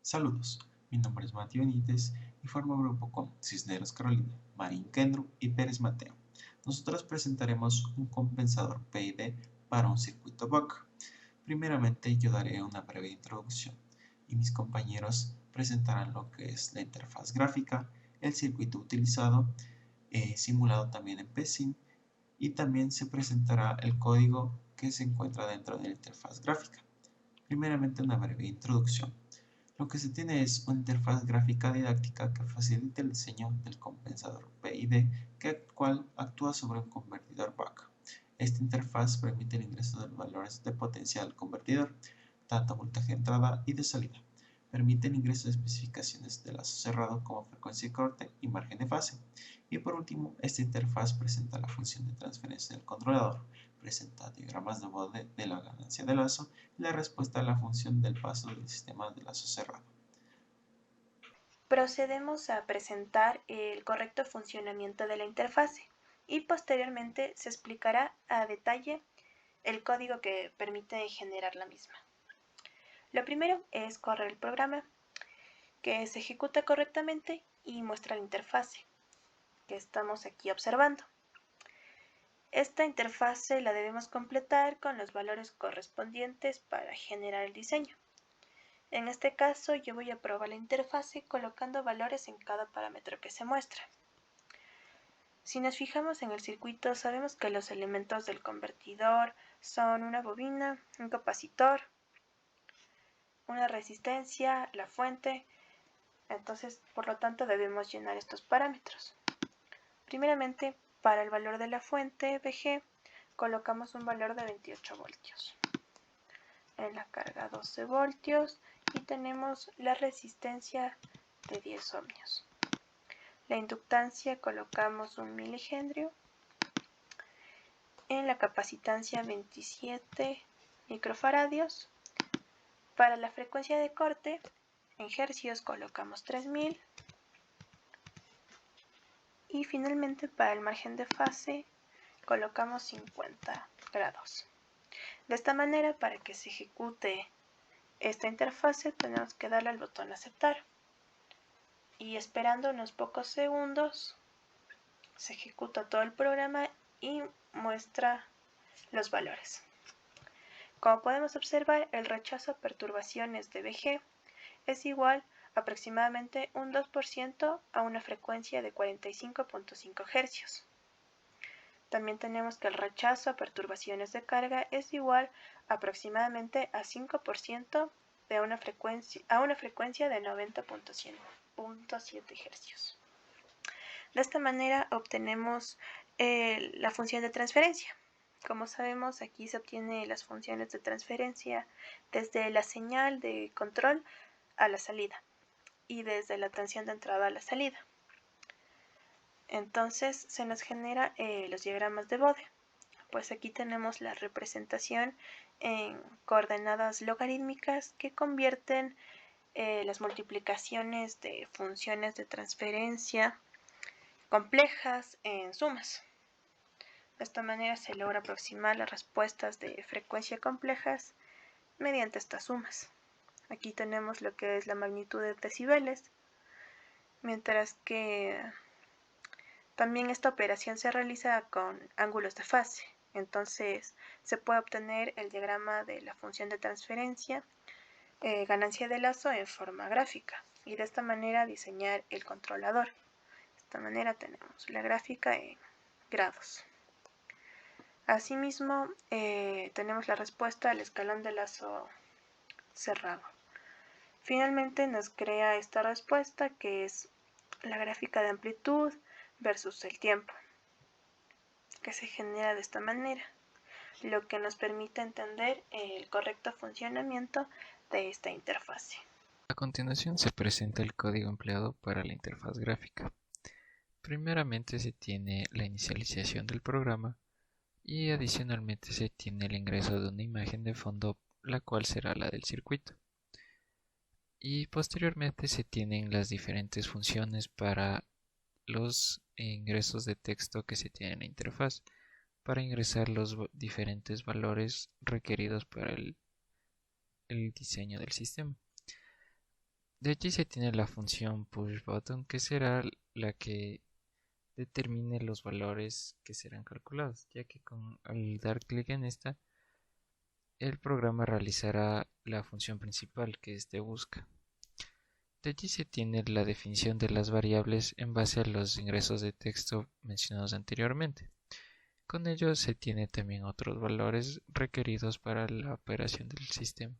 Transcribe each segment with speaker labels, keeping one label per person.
Speaker 1: Saludos, mi nombre es Mateo Benítez y formo grupo con Cisneros Carolina, Marín Kendru y Pérez Mateo. Nosotros presentaremos un compensador PID para un circuito Buck. Primeramente yo daré una breve introducción y mis compañeros presentarán lo que es la interfaz gráfica, el circuito utilizado, simulado también en PSIM, y también se presentará el código que se encuentra dentro de la interfaz gráfica. Primeramente una breve introducción. Lo que se tiene es una interfaz gráfica didáctica que facilita el diseño del compensador PID, cual actúa sobre un convertidor buck. Esta interfaz permite el ingreso de los valores de potencial al convertidor, tanto voltaje de entrada y de salida. Permite el ingreso de especificaciones de lazo cerrado como frecuencia de corte y margen de fase. Y por último, esta interfaz presenta la función de transferencia del controlador, presenta diagramas de bode de la ganancia de lazo y la respuesta a la función del paso del sistema de lazo cerrado.
Speaker 2: Procedemos a presentar el correcto funcionamiento de la interfase y posteriormente se explicará a detalle el código que permite generar la misma. Lo primero es correr el programa, que se ejecuta correctamente y muestra la interfase que estamos aquí observando. Esta interfase la debemos completar con los valores correspondientes para generar el diseño. En este caso yo voy a probar la interfase colocando valores en cada parámetro que se muestra. Si nos fijamos en el circuito, sabemos que los elementos del convertidor son una bobina, un capacitor, una resistencia, la fuente. Entonces, por lo tanto, debemos llenar estos parámetros. Primeramente, para el valor de la fuente VG, colocamos un valor de 28 voltios. En la carga 12 voltios y tenemos la resistencia de 10 ohmios. La inductancia colocamos un milihenrio. En la capacitancia 27 microfaradios. Para la frecuencia de corte, en hercios colocamos 3000. Y finalmente para el margen de fase colocamos 50 grados. De esta manera, para que se ejecute esta interfase, tenemos que darle al botón aceptar. Y esperando unos pocos segundos, se ejecuta todo el programa y muestra los valores. Como podemos observar, el rechazo a perturbaciones de VG es igual aproximadamente un 2% a una frecuencia de 45.5 Hz. También tenemos que el rechazo a perturbaciones de carga es igual aproximadamente a 5% de a una frecuencia de 90.7 Hz. De esta manera obtenemos la función de transferencia. Como sabemos, aquí se obtienen las funciones de transferencia desde la señal de control a la salida y desde la tensión de entrada a la salida. Entonces se nos genera los diagramas de bode. Pues aquí tenemos la representación en coordenadas logarítmicas que convierten las multiplicaciones de funciones de transferencia complejas en sumas. De esta manera se logra aproximar las respuestas de frecuencia complejas mediante estas sumas. Aquí tenemos lo que es la magnitud de decibeles, mientras que también esta operación se realiza con ángulos de fase. Entonces se puede obtener el diagrama de la función de transferencia, ganancia de lazo en forma gráfica y de esta manera diseñar el controlador. De esta manera tenemos la gráfica en grados. Asimismo, tenemos la respuesta al escalón de lazo cerrado. Finalmente nos crea esta respuesta que es la gráfica de amplitud versus el tiempo, que se genera de esta manera, lo que nos permite entender el correcto funcionamiento de esta interfase.
Speaker 3: A continuación se presenta el código empleado para la interfaz gráfica. Primeramente se tiene la inicialización del programa y adicionalmente se tiene el ingreso de una imagen de fondo, la cual será la del circuito. Y posteriormente se tienen las diferentes funciones para los ingresos de texto que se tiene en la interfaz, para ingresar los diferentes valores requeridos para el diseño del sistema. De allí se tiene la función pushButton, que será la que determine los valores que serán calculados, ya que al dar clic en esta, el programa realizará la función principal, que es de busca. De allí se tiene la definición de las variables en base a los ingresos de texto mencionados anteriormente. Con ello se tiene también otros valores requeridos para la operación del sistema.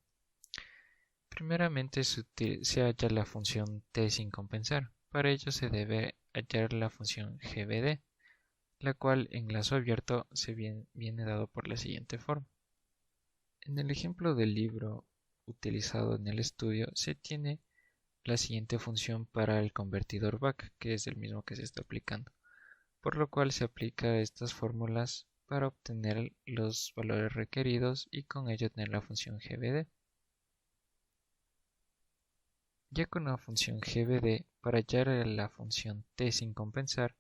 Speaker 3: Primeramente se halla la función t sin compensar. Para ello se debe hallar la función gbd, la cual en lazo abierto viene dado por la siguiente forma. En el ejemplo del libro utilizado en el estudio se tiene la siguiente función para el convertidor back, que es el mismo que se está aplicando, por lo cual se aplica estas fórmulas para obtener los valores requeridos y con ello tener la función gbd. Ya con la función gbd, para hallar la función t sin compensar,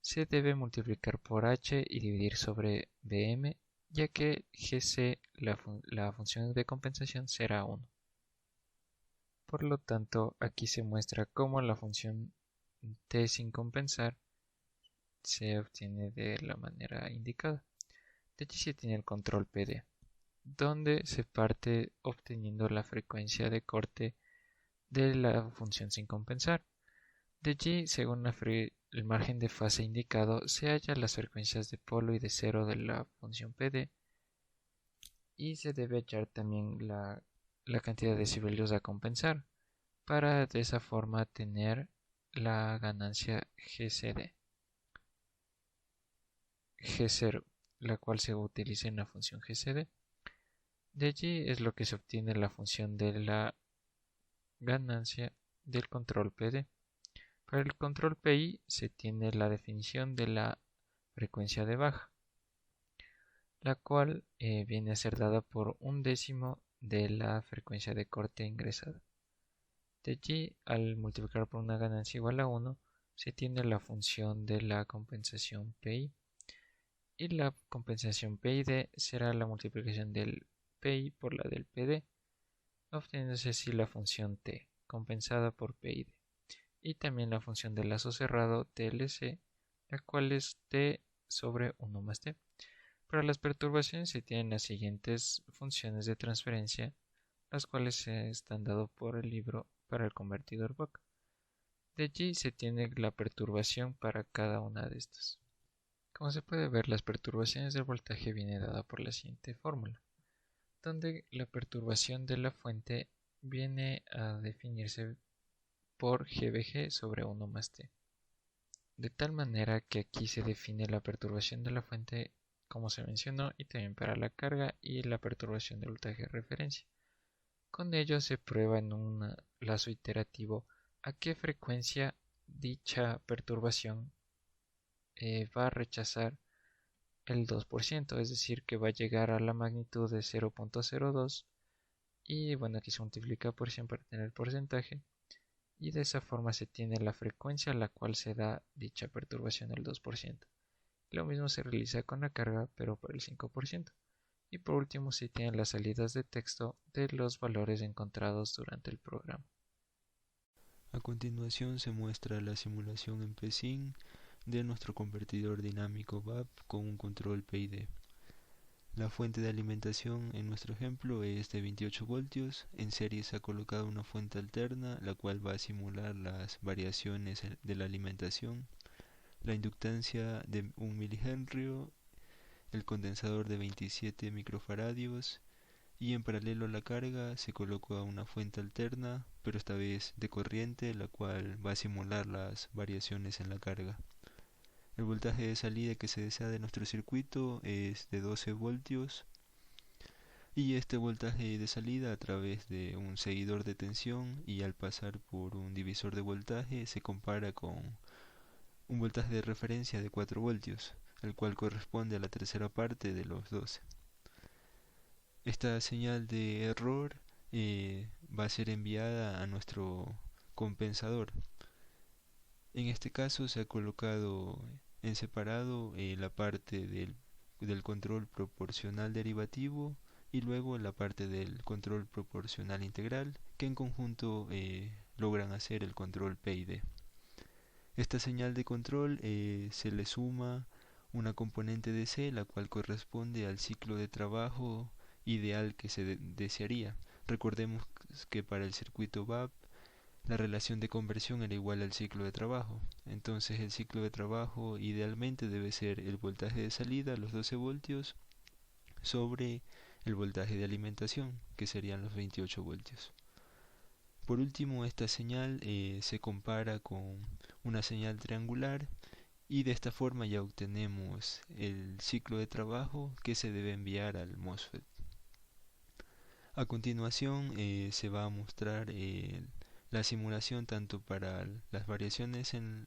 Speaker 3: se debe multiplicar por h y dividir sobre bm, ya que gc, la función de compensación, será 1. Por lo tanto, aquí se muestra cómo la función t sin compensar se obtiene de la manera indicada. De allí se tiene el control PD, donde se parte obteniendo la frecuencia de corte de la función sin compensar. De allí, según el margen de fase indicado, se hallan las frecuencias de polo y de cero de la función PD, y se debe hallar también la cantidad de decibelios a compensar, para de esa forma tener la ganancia G0, la cual se utiliza en la función GCD. De allí es lo que se obtiene la función de la ganancia del control PD. Para el control PI se tiene la definición de la frecuencia de baja, la cual viene a ser dada por 1/10 de la frecuencia de corte ingresada. De allí, al multiplicar por una ganancia igual a 1, se tiene la función de la compensación PI, y la compensación PID será la multiplicación del PI por la del PD, obteniéndose así la función T compensada por PID, y también la función de lazo cerrado TLC, la cual es T sobre 1 más T. Para las perturbaciones se tienen las siguientes funciones de transferencia, las cuales se están dadas por el libro para el convertidor Buck. De allí se tiene la perturbación para cada una de estas. Como se puede ver, las perturbaciones del voltaje viene dada por la siguiente fórmula, donde la perturbación de la fuente viene a definirse por GBG sobre 1 más T. De tal manera que aquí se define la perturbación de la fuente, como se mencionó, y también para la carga y la perturbación del voltaje de referencia. Con ello se prueba en un lazo iterativo a qué frecuencia dicha perturbación va a rechazar el 2%, es decir, que va a llegar a la magnitud de 0.02, y bueno, aquí se multiplica por 100 para tener el porcentaje, y de esa forma se tiene la frecuencia a la cual se da dicha perturbación del 2%. Lo mismo se realiza con la carga, pero por el 5%. Y por último se tienen las salidas de texto de los valores encontrados durante el programa.
Speaker 4: A continuación se muestra la simulación en PSIN de nuestro convertidor dinámico VAP con un control PID. La fuente de alimentación en nuestro ejemplo es de 28 voltios. En serie se ha colocado una fuente alterna, la cual va a simular las variaciones de la alimentación. La inductancia de 1 milihenrio, el condensador de 27 microfaradios, y en paralelo a la carga se coloca una fuente alterna, pero esta vez de corriente, la cual va a simular las variaciones en la carga. El voltaje de salida que se desea de nuestro circuito es de 12 voltios, y este voltaje de salida a través de un seguidor de tensión y al pasar por un divisor de voltaje se compara con un voltaje de referencia de 4 voltios, el cual corresponde a la tercera parte de los 12. Esta señal de error va a ser enviada a nuestro compensador. En este caso se ha colocado en separado la parte del control proporcional derivativo y luego la parte del control proporcional integral, que en conjunto logran hacer el control P y D. Esta señal de control se le suma una componente de C, la cual corresponde al ciclo de trabajo ideal que se desearía. Recordemos que para el circuito VAP la relación de conversión era igual al ciclo de trabajo. Entonces el ciclo de trabajo idealmente debe ser el voltaje de salida, los 12 voltios, sobre el voltaje de alimentación, que serían los 28 voltios. Por último, esta señal se compara con una señal triangular y de esta forma ya obtenemos el ciclo de trabajo que se debe enviar al MOSFET. A continuación se va a mostrar la simulación tanto para las variaciones en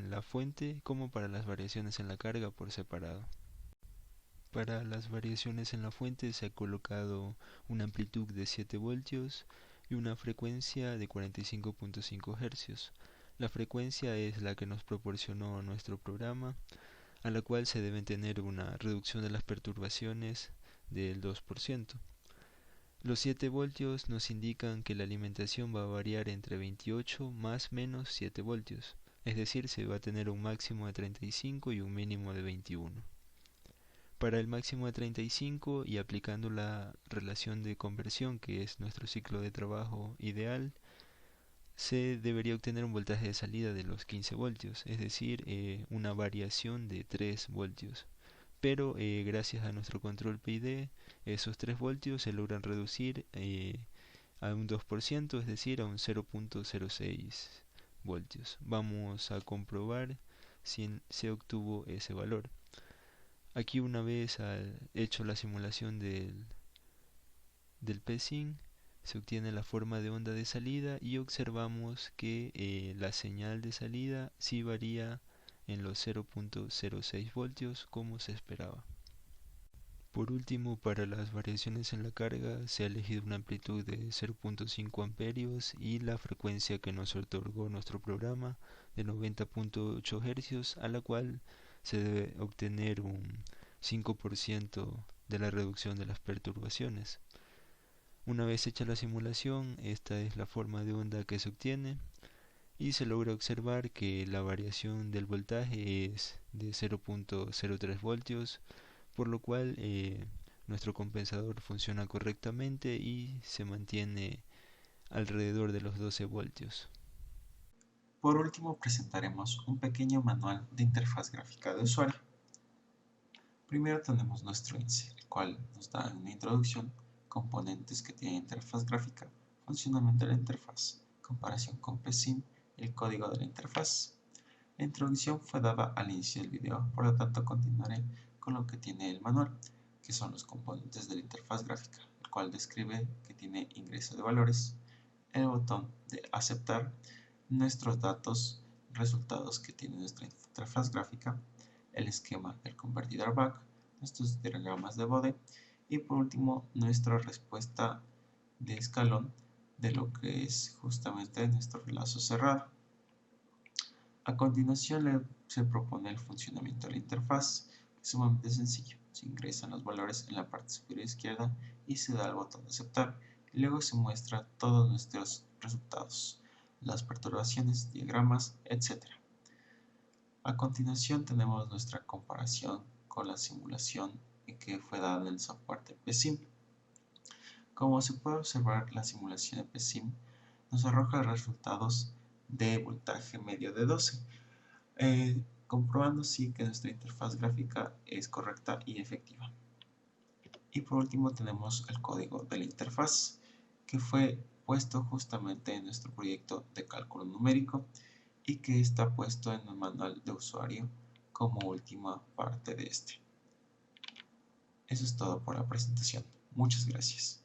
Speaker 4: la fuente como para las variaciones en la carga por separado. Para las variaciones en la fuente se ha colocado una amplitud de 7 voltios y una frecuencia de 45.5 Hz. La frecuencia es la que nos proporcionó nuestro programa, a la cual se deben tener una reducción de las perturbaciones del 2%. Los 7 voltios nos indican que la alimentación va a variar entre 28 más menos 7 voltios, es decir, se va a tener un máximo de 35 y un mínimo de 21. Para el máximo de 35 y aplicando la relación de conversión, que es nuestro ciclo de trabajo ideal, se debería obtener un voltaje de salida de los 15 voltios, es decir, una variación de 3 voltios. Pero gracias a nuestro control PID, esos 3 voltios se logran reducir a un 2%, es decir, a un 0.06 voltios. Vamos a comprobar si se obtuvo ese valor. Aquí, una vez hecho la simulación del PSIN, se obtiene la forma de onda de salida y observamos que la señal de salida sí varía en los 0.06 voltios como se esperaba. Por último, para las variaciones en la carga se ha elegido una amplitud de 0.5 amperios y la frecuencia que nos otorgó nuestro programa de 90.8 Hz, a la cual se debe obtener un 5% de la reducción de las perturbaciones. Una vez hecha la simulación, esta es la forma de onda que se obtiene y se logra observar que la variación del voltaje es de 0.03 voltios, por lo cual nuestro compensador funciona correctamente y se mantiene alrededor de los 12 voltios.
Speaker 1: Por último, presentaremos un pequeño manual de interfaz gráfica de usuario. Primero tenemos nuestro INSE, el cual nos da una introducción, componentes que tienen interfaz gráfica, funcionamiento de la interfaz, comparación con PSIM y el código de la interfaz. La introducción fue dada al inicio del video, por lo tanto continuaré con lo que tiene el manual, que son los componentes de la interfaz gráfica, el cual describe que tiene ingreso de valores, el botón de aceptar, nuestros datos, resultados que tiene nuestra interfaz gráfica, el esquema del convertidor back, nuestros diagramas de bode y por último nuestra respuesta de escalón de lo que es justamente nuestro lazo cerrado. A continuación se propone el funcionamiento de la interfaz, que es sumamente sencillo. Se ingresan los valores en la parte superior izquierda y se da el botón de aceptar. Y luego se muestra todos nuestros resultados, las perturbaciones, diagramas, etc. A continuación tenemos nuestra comparación con la simulación que fue dada en el software de PSIM. Como se puede observar, la simulación de PSIM nos arroja resultados de voltaje medio de 12, comprobando sí que nuestra interfaz gráfica es correcta y efectiva. Y por último tenemos el código de la interfaz, que fue puesto justamente en nuestro proyecto de cálculo numérico y que está puesto en el manual de usuario como última parte de este. Eso es todo por la presentación. Muchas gracias.